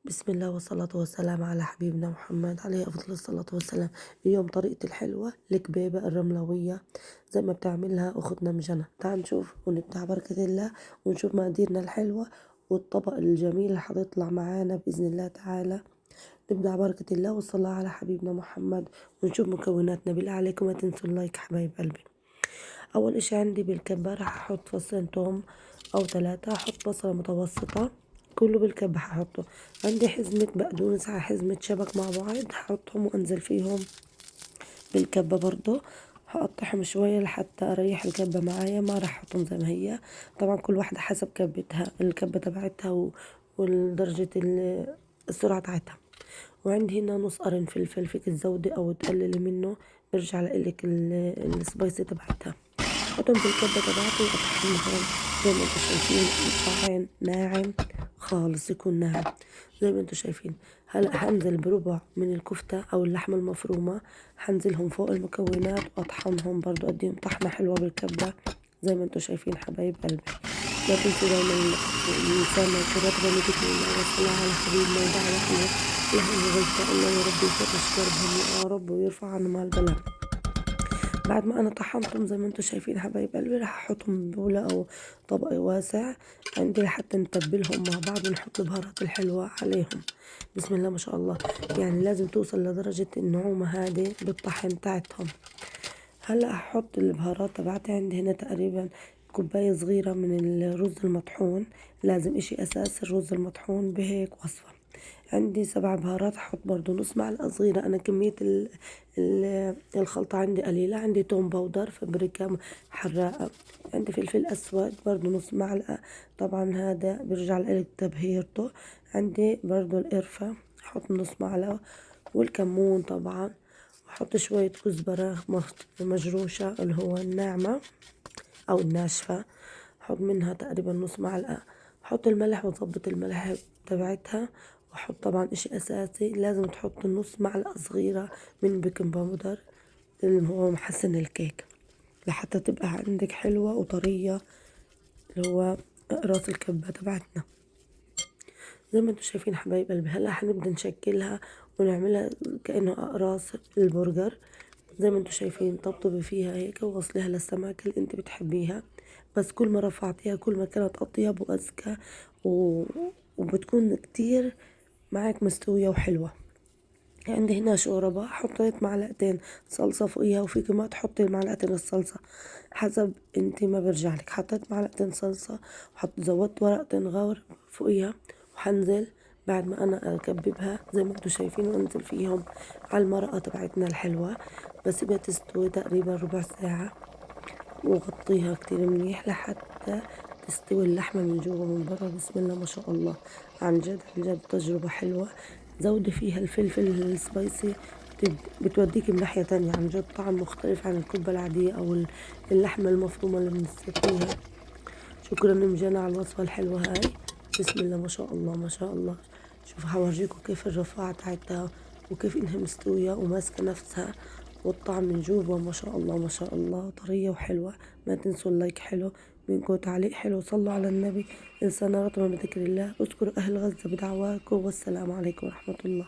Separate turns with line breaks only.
بسم الله والصلاة والسلام على حبيبنا محمد عليه أفضل الصلاة والسلام. اليوم طريقة الحلوة الكبيبة الرملوية زي ما بتعملها أختنا مجنى. تعال نشوف ونبدأ بركة الله ونشوف مقاديرنا الحلوة والطبق الجميل اللي حيطلع معانا بإذن الله تعالى. نبدأ بركة الله والصلاة على حبيبنا محمد ونشوف مكوناتنا. بالله عليكم ما تنسوا اللايك حبايب قلبي. أول إشي عندي بالكبة راح أحط فصين توم أو 3، أحط بصلة متوسطة كله بالكبة هحطه. عندي حزمة بقدونس على حزمة شبك مع بعض هحطهم وأنزل فيهم بالكبة برضه. هقطعهم شوية لحتى أريح الكبة معايا، ما راح أحطهم زي ما هي. طبعا كل واحدة حسب كبتها الكبة تبعتها ودرجة السرعة تاعتها. وعندي هنا نص قرن فلفل، فيك تزودي أو تقللي منه برجع لقلك السبايسي تبعتها. حطهم في الكبة تبعتي وأطحنهم زي ما انتوا شايفين. الطاعن ناعم خالص، يكون ناعم زي ما انتوا شايفين. هلا هنزل بربع من الكفتة أو اللحمة المفرومة، هنزلهم فوق المكونات وأطحنهم برضو، أديهم طحنة حلوة بالكبة زي ما انتوا شايفين حبايب قلبي. لا تنسوا دايما الإنسان ما يكون ربنا بذكر الله والصلاة على حبيبنا ودعوة له الغيث الله يا رب يفرج كربهم يا رب ويرفع عنهم البلاء. بعد ما انا طحنتهم زي ما انتم شايفين حبايب قلبي راح احطهم ببولة او طبق واسع عندي لحتى نتبلهم مع بعض ونحط البهارات الحلوة عليهم. بسم الله ما شاء الله، يعني لازم توصل لدرجة النعومة هذه بالطحن تاعتهم. هلا هحط البهارات تبعتي. عندي هنا تقريبا كوباية صغيرة من الرز المطحون، لازم اشي اساس الرز المطحون بهيك وصفة. عندي 7 بهارات هحط برضو نص معلقة صغيرة. أنا كمية الخلطة عندي قليلة. عندي توم باودر فابريكا حراقة. عندي فلفل أسود برضو نص معلقة، طبعا هذا بيرجع لإلك تبهيرته. عندي برضو القرفة هحط نص معلقة، والكمون طبعا. وأحط شوية كزبرة مجروشة اللي هو الناعمة أو الناشفة، أحط منها تقريبا نص معلقة. أحط الملح وأظبط الملح تبعتها. وأحط طبعا إشي أساسي لازم تحط نص معلقة صغيرة من بيكنج باودر اللي هو محسن الكيك لحتى تبقى عندك حلوة وطرية، اللي هو راس الكبة تبعتنا زي ما انتوا شايفين حبايب قلبي. هلا هنبدأ نشكلها ونعملها كأنه أقراص البرجر زي ما انتوا شايفين. طبطبي فيها هيك ووصليها للسماكة اللي انت بتحبيها، بس كل ما رفعتيها كل ما كانت أطيب وأذكى و... وبتكون كتير معك مستوية وحلوة. عندي هنا شوربة حطيت معلقتين صلصة فوقيها، وفيك ما تحطي معلقتين الصلصة حسب انتي ما برجعلك. حطيت معلقتين صلصة زودت ورقتين غور فوقيها. وحنزل بعد ما انا اكببها زي ما انتوا شايفين وانزل فيهم على المرقة تبعتنا الحلوة. بسيبها تستوي تقريبا ربع ساعة وغطيها كتير منيح لحتى تستوي اللحمة من جوا ومن برا. بسم الله ما شاء الله، عن جد عن جد تجربة حلوة. زودي فيها الفلفل السبايسي بتوديكي بناحية تانية، عن جد طعم مختلف عن الكبة العادية أو اللحمة المفرومة اللي بنستويها. شكرا مجانا على الوصفة الحلوة هاي. بسم الله ما شاء الله ما شاء الله. شوفوا هورجيكم كيف الرفاعة تاعتها وكيف انها مستوية وماسكة نفسها، والطعم من جوا ما شاء الله ما شاء الله طرية وحلوة. ما تنسوا اللايك حلو منكم، تعليق حلو، صلوا على النبي. إنسان رطبة بذكر الله، اذكروا أهل غزة بدعواكم، والسلام عليكم ورحمة الله.